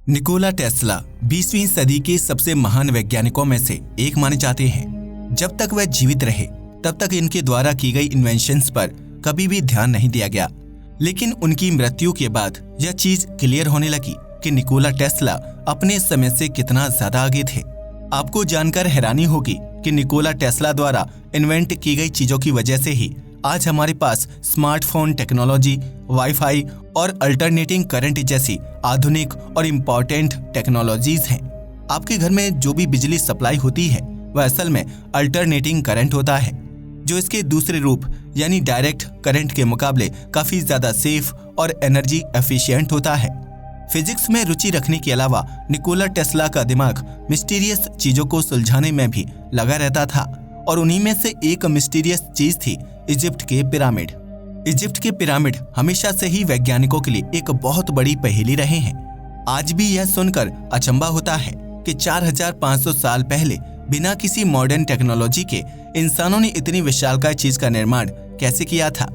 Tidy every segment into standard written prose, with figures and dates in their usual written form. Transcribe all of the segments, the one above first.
Nikola Tesla 20वीं सदी के सबसे महान वैज्ञानिकों में से एक माने जाते हैं। जब तक वह जीवित रहे तब तक इनके द्वारा की गई इन्वेंशंस पर कभी भी ध्यान नहीं दिया गया, लेकिन उनकी मृत्यु के बाद यह चीज क्लियर होने लगी कि निकोला टेस्ला अपने समय से कितना ज्यादा आगे थे। आपको जानकर हैरानी होगी कि निकोला टेस्ला द्वारा इन्वेंट की गई चीजों की वजह से ही आज हमारे पास स्मार्टफोन टेक्नोलॉजी, वाईफाई और अल्टरनेटिंग करंट जैसी आधुनिक और इम्पोर्टेंट टेक्नोलॉजीज हैं। आपके घर में जो भी बिजली सप्लाई होती है वह असल में अल्टरनेटिंग करंट होता है, जो इसके दूसरे रूप यानी डायरेक्ट करंट के मुकाबले काफी ज्यादा सेफ और एनर्जी एफिशिएंट होता है। फिजिक्स में रुचि रखने के अलावा निकोला टेस्ला का दिमाग मिस्टीरियस चीजों को सुलझाने में भी लगा रहता था, और उन्हीं में से एक मिस्टीरियस चीज थी इजिप्ट के पिरामिड। इजिप्ट के पिरामिड हमेशा से ही वैज्ञानिकों के लिए एक बहुत बड़ी पहेली रहे हैं। आज भी यह सुनकर अचंभा होता है कि 4500 साल पहले बिना किसी मॉडर्न टेक्नोलॉजी के इंसानों ने इतनी विशालकाय चीज का निर्माण कैसे किया था।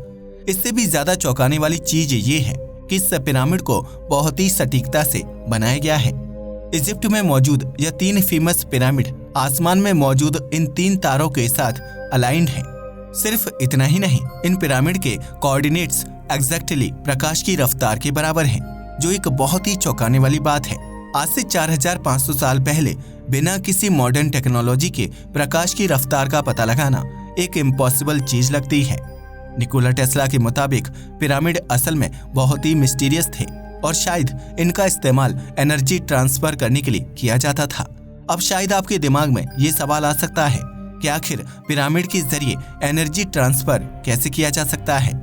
इससे भी ज्यादा चौंकाने वाली चीज ये है कि इस पिरामिड को बहुत ही सटीकता से बनाया गया है। इजिप्ट में मौजूद यह 3 फेमस पिरामिड आसमान में मौजूद इन 3 तारों के साथ अलाइंड हैं। सिर्फ इतना ही नहीं, इन पिरामिड के कोऑर्डिनेट्स एग्जैक्टली प्रकाश की रफ्तार के बराबर हैं, जो एक बहुत ही चौंकाने वाली बात है। आज से 4500 साल पहले बिना किसी मॉडर्न टेक्नोलॉजी के प्रकाश की रफ्तार का पता लगाना एक इम्पॉसिबल चीज लगती है। निकोला टेस्ला के मुताबिक पिरामिड असल में बहुत ही मिस्टीरियस थे और शायद इनका इस्तेमाल एनर्जी ट्रांसफर करने के लिए किया जाता था। अब शायद आपके दिमाग में ये सवाल आ सकता है कि आखिर पिरामिड के जरिए एनर्जी ट्रांसफर कैसे किया जा सकता है।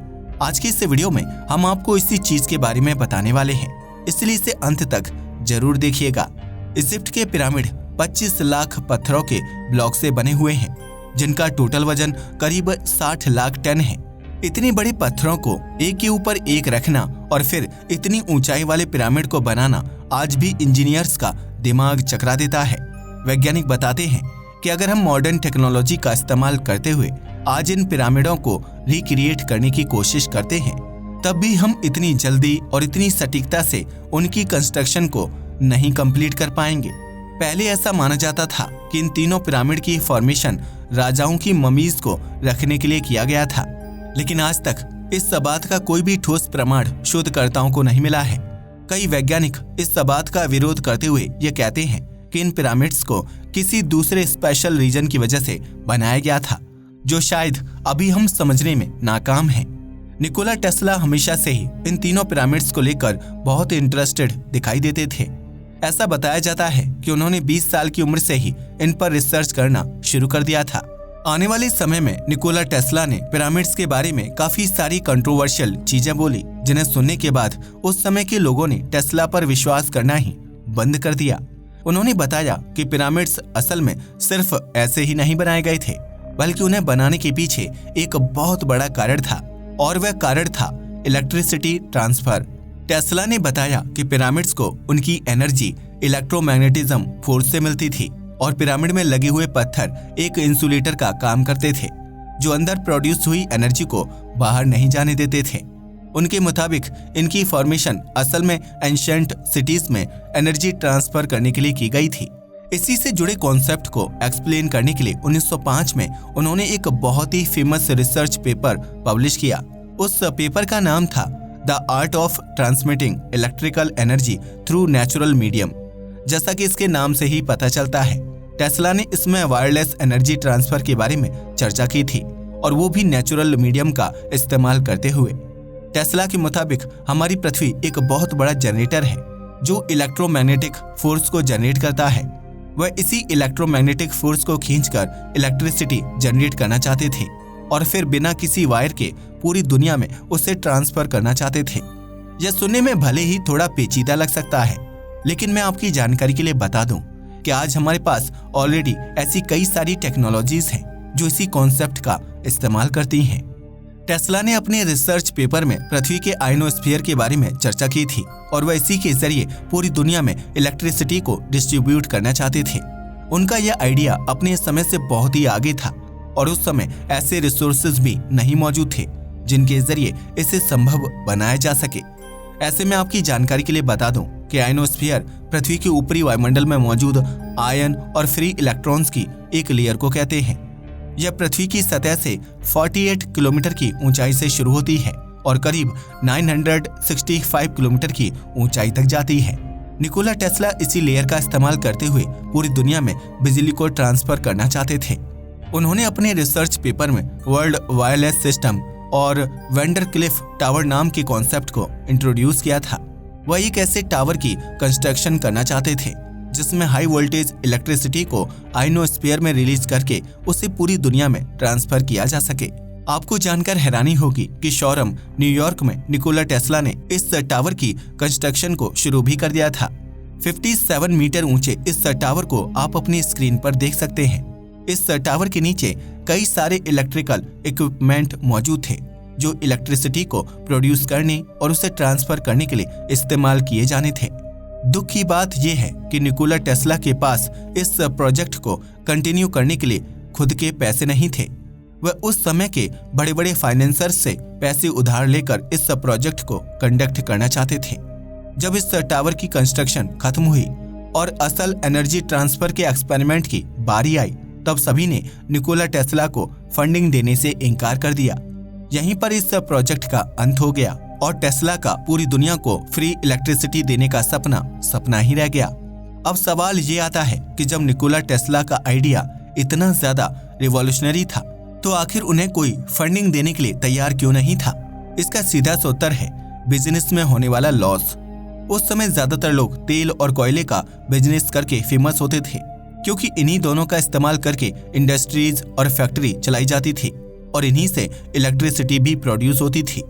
आज की इस वीडियो में हम आपको इसी चीज के बारे में बताने वाले हैं, इसलिए इसे अंत तक जरूर देखिएगा। इजिप्ट के पिरामिड 25 लाख पत्थरों के ब्लॉक से बने हुए हैं, जिनका टोटल वजन करीब 60 लाख टन है। इतने बड़े पत्थरों को एक के ऊपर एक रखना और फिर इतनी ऊंचाई वाले पिरामिड को बनाना आज भी इंजीनियर्स का दिमाग चकरा देता है। वैज्ञानिक बताते हैं कि अगर हम मॉडर्न टेक्नोलॉजी का इस्तेमाल करते हुए आज इन पिरामिडों को रिक्रिएट करने की कोशिश करते हैं, तब भी हम इतनी जल्दी और इतनी सटीकता से उनकी कंस्ट्रक्शन को नहीं कंप्लीट कर पाएंगे। पहले ऐसा माना जाता था कि इन तीनों पिरामिड की फॉर्मेशन राजाओं की ममीज को रखने के लिए किया गया था, लेकिन आज तक इस बात का कोई भी ठोस प्रमाण शोधकर्ताओं को नहीं मिला है। कई वैज्ञानिक इस बात का विरोध करते हुए ये कहते हैं कि इन पिरामिड्स को किसी दूसरे स्पेशल रीजन की वजह से बनाया गया था, जो शायद अभी हम समझने में नाकाम है। निकोला टेस्ला हमेशा से ही इन तीनों पिरामिड्स को लेकर बहुत इंटरेस्टेड दिखाई देते थे। ऐसा बताया जाता है कि उन्होंने 20 साल की उम्र से ही इन पर रिसर्च करना शुरू कर दिया था। आने वाले समय में निकोला टेस्ला ने पिरामिड्स के बारे में काफी सारी कंट्रोवर्शियल चीजें बोली, जिन्हें सुनने के बाद उस समय के लोगों ने टेस्ला पर विश्वास करना ही बंद कर दिया। उन्होंने बताया कि पिरामिड्स असल में सिर्फ ऐसे ही नहीं बनाए गए थे, बल्कि उन्हें बनाने के पीछे एक बहुत बड़ा कारण था, और वह कारण था इलेक्ट्रिसिटी ट्रांसफर। टेस्ला ने बताया कि पिरामिड्स को उनकी एनर्जी इलेक्ट्रोमैग्नेटिज्म फोर्स से मिलती थी, और पिरामिड में लगे हुए पत्थर एक इंसुलेटर का काम करते थे, जो अंदर प्रोड्यूस हुई एनर्जी को बाहर नहीं जाने देते थे। उनके मुताबिक इनकी फॉर्मेशन असल में एंशिएंट सिटीज में एनर्जी ट्रांसफर करने के लिए की गई थी। इसी से जुड़े कॉन्सेप्ट को एक्सप्लेन करने के लिए 1905 में उन्होंने एक बहुत ही फेमस रिसर्च पेपर पब्लिश किया। उस पेपर का नाम था the art of transmitting electrical energy through natural medium. जैसा कि इसके नाम से ही पता चलता है, टेस्ला ने इसमें वायरलेस एनर्जी ट्रांसफर के बारे में चर्चा की थी, और वो भी नेचुरल मीडियम का इस्तेमाल करते हुए। टेस्ला के मुताबिक हमारी पृथ्वी एक बहुत बड़ा जनरेटर है, जो इलेक्ट्रोमैग्नेटिक फोर्स को जनरेट करता है। वह इसी इलेक्ट्रोमैग्नेटिक फोर्स को खींचकर इलेक्ट्रिसिटी जनरेट करना चाहते थे, और फिर बिना किसी वायर के पूरी दुनिया में उसे ट्रांसफर करना चाहते थे। यह सुनने में भले ही थोड़ा पेचीदा लग सकता है, लेकिन मैं आपकी जानकारी के लिए बता दूं कि आज हमारे पास ऑलरेडी ऐसी कई सारी टेक्नोलॉजीज हैं जो इसी कॉन्सेप्ट का इस्तेमाल करती हैं। टेस्ला ने अपने रिसर्च पेपर में पृथ्वी के आयनोस्फीयर के बारे में चर्चा की थी, और वह इसी के जरिए पूरी दुनिया में इलेक्ट्रिसिटी को डिस्ट्रीब्यूट करना चाहते थे। उनका यह आइडिया अपने समय से बहुत ही आगे था, और उस समय ऐसे रिसोर्सेज भी नहीं मौजूद थे जिनके जरिए इसे संभव बनाया जा सके। ऐसे में आपकी जानकारी के लिए बता दूं कि आयनोस्फीयर पृथ्वी के ऊपरी वायुमंडल में मौजूद आयन और फ्री इलेक्ट्रॉन्स की एक लेयर को कहते हैं। यह पृथ्वी की सतह से 48 किलोमीटर की ऊंचाई से शुरू होती है और करीब 965 किलोमीटर की ऊंचाई तक जाती है। निकोला टेस्ला इसी लेयर का इस्तेमाल करते हुए पूरी दुनिया में बिजली को ट्रांसफर करना चाहते थे। उन्होंने अपने रिसर्च पेपर में वर्ल्ड वायरलेस सिस्टम और वेंडरक्लिफ टावर नाम के कॉन्सेप्ट को इंट्रोड्यूस किया था। वह एक ऐसे टावर की कंस्ट्रक्शन करना चाहते थे जिसमें हाई वोल्टेज इलेक्ट्रिसिटी को आयनोस्फीयर में रिलीज करके उसे पूरी दुनिया में ट्रांसफर किया जा सके। आपको जानकर हैरानी होगी कि शोरम न्यूयॉर्क में निकोला टेस्ला ने इस टावर की कंस्ट्रक्शन को शुरू भी कर दिया था। 57 मीटर ऊंचे इस टावर को आप अपनी स्क्रीन पर देख सकते हैं। इस टावर के नीचे कई सारे इलेक्ट्रिकल इक्विपमेंट मौजूद थे जो इलेक्ट्रिसिटी को प्रोड्यूस करने और उसे ट्रांसफर करने के लिए इस्तेमाल किए जाने थे। दुख की बात यह है कि निकोला टेस्ला के पास इस प्रोजेक्ट को कंटिन्यू करने के लिए खुद के पैसे नहीं थे। वह उस समय के बड़े बड़े फाइनेंसर्स से पैसे उधार लेकर इस प्रोजेक्ट को कंडक्ट करना चाहते थे। जब इस टावर की कंस्ट्रक्शन खत्म हुई और असल एनर्जी ट्रांसफर के एक्सपेरिमेंट की बारी आई, तब सभी ने निकोला टेस्ला को फंडिंग देने से इनकार कर दिया। यहीं पर इस प्रोजेक्ट का अंत हो गया और टेस्ला का पूरी दुनिया को फ्री इलेक्ट्रिसिटी देने का सपना ही रह गया। अब सवाल ये आता है कि जब निकोला टेस्ला का आइडिया इतना ज्यादा रिवॉल्यूशनरी था तो आखिर उन्हें कोई फंडिंग देने के लिए तैयार क्यों नहीं था? इसका सीधा सा उत्तर है बिजनेस में होने वाला लॉस। उस समय ज्यादातर लोग तेल और कोयले का बिजनेस करके फेमस होते थे, क्योंकि इन्हीं दोनों का इस्तेमाल करके इंडस्ट्रीज और फैक्ट्री चलाई जाती थी और इन्हीं से इलेक्ट्रिसिटी भी प्रोड्यूस होती थी।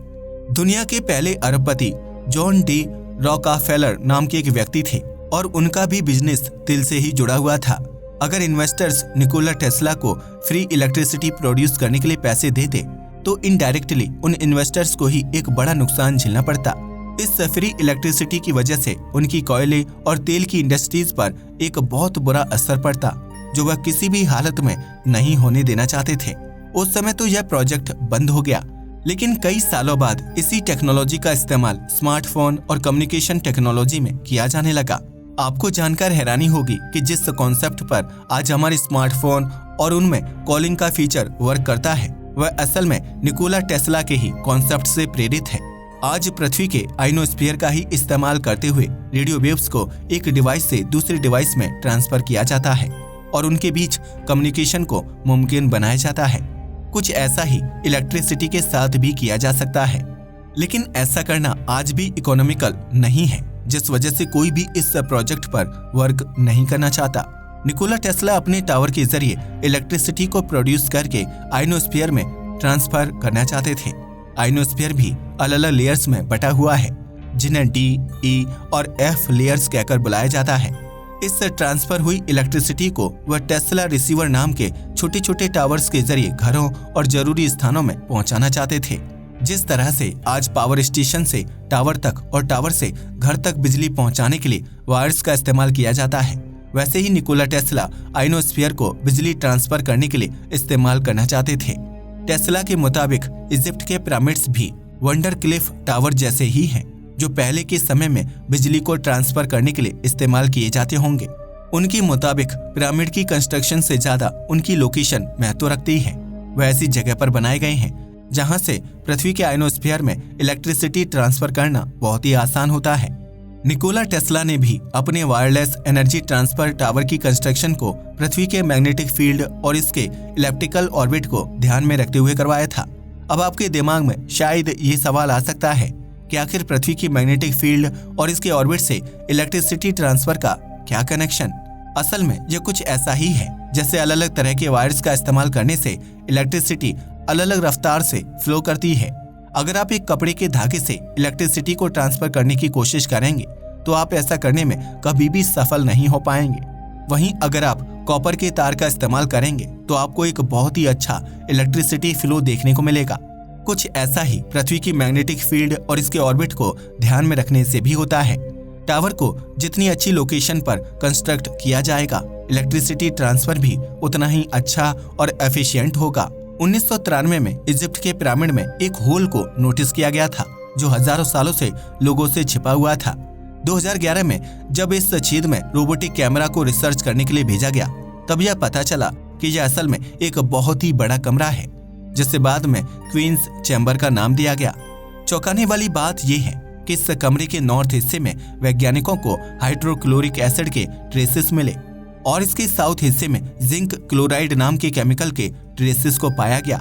दुनिया के पहले अरबपति जॉन डी रॉकफेलर नाम के एक व्यक्ति थे और उनका भी बिजनेस तेल से ही जुड़ा हुआ था। अगर इन्वेस्टर्स निकोला टेस्ला को फ्री इलेक्ट्रिसिटी प्रोड्यूस करने के लिए पैसे देते तो इनडायरेक्टली उन इन्वेस्टर्स को ही एक बड़ा नुकसान झेलना पड़ता। इस फ्री इलेक्ट्रिसिटी की वजह से उनकी कोयले और तेल की इंडस्ट्रीज पर एक बहुत बुरा असर पड़ता जो वह किसी भी हालत में नहीं होने देना चाहते थे। उस समय तो यह प्रोजेक्ट बंद हो गया, लेकिन कई सालों बाद इसी टेक्नोलॉजी का इस्तेमाल स्मार्टफोन और कम्युनिकेशन टेक्नोलॉजी में किया जाने लगा। आपको जानकर हैरानी होगी कि जिस कॉन्सेप्ट पर आज हमारे स्मार्टफोन और उनमें कॉलिंग का फीचर वर्क करता है वह असल में निकोला टेस्ला के ही कॉन्सेप्ट से प्रेरित है। आज पृथ्वी के आयनोस्फीयर का ही इस्तेमाल करते हुए रेडियो वेव्स को एक डिवाइस से दूसरे डिवाइस में ट्रांसफर किया जाता है और उनके बीच कम्युनिकेशन को मुमकिन बनाया जाता है। कुछ ऐसा ही इलेक्ट्रिसिटी के साथ भी किया जा सकता है, लेकिन ऐसा करना आज भी इकोनॉमिकल नहीं है, जिस वजह से कोई भी इस प्रोजेक्ट पर वर्क नहीं करना चाहता। निकोला टेस्ला अपने टावर के जरिए इलेक्ट्रिसिटी को प्रोड्यूस करके आयनोस्फीयर में ट्रांसफर करना चाहते थे। आयनोस्फीयर भी अलग अलग लेयर्स में बटा हुआ है जिन्हें डी, ई और एफ लेयर्स कहकर बुलाया जाता है। इस ट्रांसफर हुई इलेक्ट्रिसिटी को वह टेस्ला रिसीवर नाम के छोटे छोटे टावर्स के जरिए घरों और जरूरी स्थानों में पहुंचाना चाहते थे। जिस तरह से आज पावर स्टेशन से टावर तक और टावर से घर तक बिजली पहुंचाने के लिए वायर्स का इस्तेमाल किया जाता है, वैसे ही निकोला टेस्ला आयनोस्फीयर को बिजली ट्रांसफर करने के लिए इस्तेमाल करना चाहते थे। टेस्ला के मुताबिक इजिप्ट के पिरामिड्स भी वंडरक्लिफ टावर जैसे ही हैं, जो पहले के समय में बिजली को ट्रांसफर करने के लिए इस्तेमाल किए जाते होंगे। उनके मुताबिक पिरामिड की कंस्ट्रक्शन से ज्यादा उनकी लोकेशन महत्व रखती है। वह ऐसी जगह पर बनाए गए हैं जहां से पृथ्वी के आयनोस्फीयर में इलेक्ट्रिसिटी ट्रांसफर करना बहुत ही आसान होता है। निकोला टेस्ला ने भी अपने वायरलेस एनर्जी ट्रांसफर टावर की कंस्ट्रक्शन को पृथ्वी के मैग्नेटिक फील्ड और इसके इलेप्टिकल ऑर्बिट को ध्यान में रखते हुए करवाया था। अब आपके दिमाग में शायद ये सवाल आ सकता है कि आखिर पृथ्वी की मैग्नेटिक फील्ड और इसके ऑर्बिट से इलेक्ट्रिसिटी ट्रांसफर का क्या कनेक्शन? असल में यह कुछ ऐसा ही है जैसे अलग अलग तरह के वायर्स का इस्तेमाल करने से इलेक्ट्रिसिटी अलग अलग रफ्तार से फ्लो करती है। अगर आप एक कपड़े के धागे से इलेक्ट्रिसिटी को ट्रांसफर करने की कोशिश करेंगे तो आप ऐसा करने में कभी भी सफल नहीं हो पाएंगे। वहीं अगर आप कॉपर के तार का इस्तेमाल करेंगे तो आपको एक बहुत ही अच्छा इलेक्ट्रिसिटी फ्लो देखने को मिलेगा। कुछ ऐसा ही पृथ्वी की मैग्नेटिक फील्ड और इसके ऑर्बिट को ध्यान में रखने से भी होता है। टावर को जितनी अच्छी लोकेशन पर कंस्ट्रक्ट किया जाएगा, इलेक्ट्रिसिटी ट्रांसफर भी उतना ही अच्छा और एफिशिएंट होगा। 1993 में इजिप्ट के पिरामिड में एक होल को नोटिस किया गया था जो हजारों सालों से लोगों से छिपा हुआ था। 2011 में जब इस छेद में रोबोटिक कैमरा को रिसर्च करने के लिए भेजा गया, तब यह पता चला कि यह असल में एक बहुत ही बड़ा कमरा है, जिससे बाद में क्वींस चैम्बर का नाम दिया गया। चौंकाने वाली बात यह है कि इस कमरे के नॉर्थ हिस्से में वैज्ञानिकों को हाइड्रोक्लोरिक एसिड के ट्रेसेस मिले और इसके साउथ हिस्से में जिंक क्लोराइड नाम के केमिकल के ट्रेसेस को पाया गया।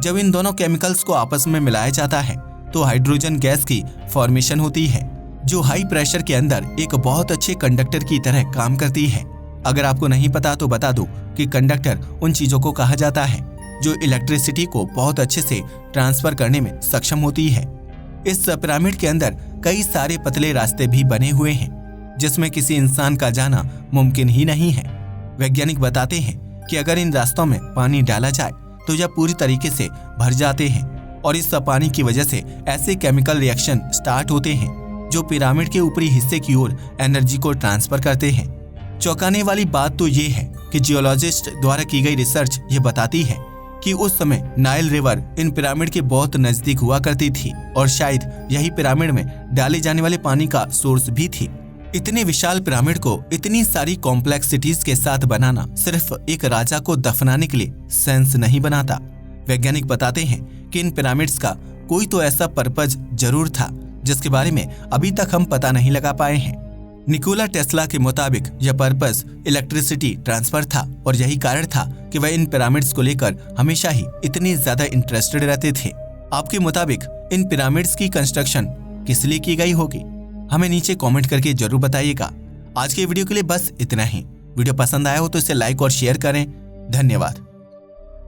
जब इन दोनों केमिकल्स को आपस में मिलाया जाता है तो हाइड्रोजन गैस की फॉर्मेशन होती है, जो हाई प्रेशर के अंदर एक बहुत अच्छे कंडक्टर की तरह काम करती है। अगर आपको नहीं पता तो बता दूं कि कंडक्टर उन चीजों को कहा जाता है जो इलेक्ट्रिसिटी को बहुत अच्छे से ट्रांसफर करने में सक्षम होती है। इस पिरामिड के अंदर कई सारे पतले रास्ते भी बने हुए हैं, जिसमें किसी इंसान का जाना मुमकिन ही नहीं है। वैज्ञानिक बताते हैं कि अगर इन रास्तों में पानी डाला जाए तो यह पूरी तरीके से भर जाते हैं और इस पानी की वजह से ऐसे केमिकल रिएक्शन स्टार्ट होते हैं जो पिरामिड के ऊपरी हिस्से की ओर एनर्जी को ट्रांसफर करते हैं। चौंकाने वाली बात तो ये है कि जियोलॉजिस्ट द्वारा की गई रिसर्च ये बताती है कि उस समय नाइल रिवर इन पिरामिड के बहुत नजदीक हुआ करती थी और शायद यही पिरामिड में डाले जाने वाले पानी का सोर्स भी थी। इतने विशाल पिरामिड को इतनी सारी कॉम्प्लेक्सिटीज के साथ बनाना सिर्फ एक राजा को दफनाने के लिए सेंस नहीं बनाता। वैज्ञानिक बताते हैं कि इन पिरामिड्स का कोई तो ऐसा पर्पज जरूर था जिसके बारे में अभी तक हम पता नहीं लगा पाए हैं। निकोला टेस्ला के मुताबिक यह पर्पस इलेक्ट्रिसिटी ट्रांसफर था और यही कारण था कि वह इन पिरामिड्स को लेकर हमेशा ही इतने ज्यादा इंटरेस्टेड रहते थे। आपके मुताबिक इन पिरामिड्स की कंस्ट्रक्शन किस लिए की गई होगी? हमें नीचे कमेंट करके जरूर बताइएगा। आज के वीडियो के लिए बस इतना ही। वीडियो पसंद आया हो तो इसे लाइक और शेयर करें। धन्यवाद।